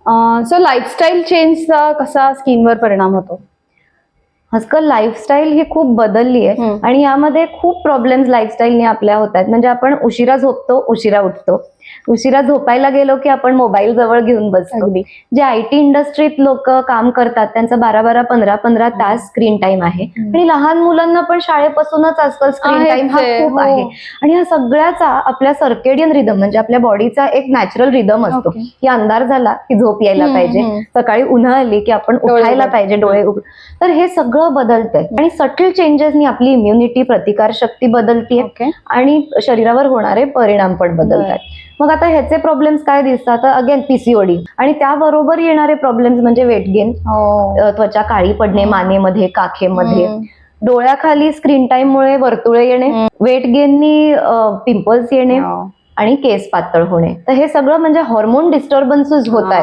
So lifestyle चेंजचा कसा स्किनवर परिणाम होतो? आजकाल लाईफस्टाईल ही खूप बदलली आहे आणि यामध्ये खूप प्रॉब्लेम्स लाईफस्टाईलने आपल्या होत आहेत. म्हणजे आपण उशिरा झोपतो, उशिरा उठतो, उशिरा झोपायला गेलो की आपण मोबाईल जवळ घेऊन बसतो. अगदी. जे IT इंडस्ट्रीत लोक काम करतात त्यांचा 12-12, 15-15 तास स्क्रीन टाइम आहे आणि लहान मुलांना पण शाळेपासूनच आजकाल स्क्रीन टाइम हा आहेच आहे, खूप हो. आहे. आणि या सगळ्याचा आपल्या सर्केडियन रिदम म्हणजे आपल्या बॉडीचा एक नॅचरल रिदम असतो Okay. की अंधार झाला की झोप यायला पाहिजे, सकाळी उन्हा आली की आपण डोळे उठायला उघड. पाहिजे, डोळे उघड. तर हे सगळं बदलतंय आणि सटल चेंजेसनी आपली इम्युनिटी प्रतिकार शक्ती बदलतीये ओके. आणि शरीरावर होणारे परिणाम पण बदलतात. मग आता ह्याचे प्रॉब्लेम्स काय दिसतात? अगेन PCOD आणि त्याबरोबर येणारे प्रॉब्लेम्स म्हणजे वेट गेन, त्वचा काळी पडणे मानेमध्ये, काखेमध्ये, डोळ्याखाली स्क्रीन टाइम मुळे वर्तुळे येणे, वेट गेननी पिंपल्स येणे आणि केस पातळ होणे. तर हे सगळं म्हणजे हॉर्मोन डिस्टर्बन्सेस होत आहेत.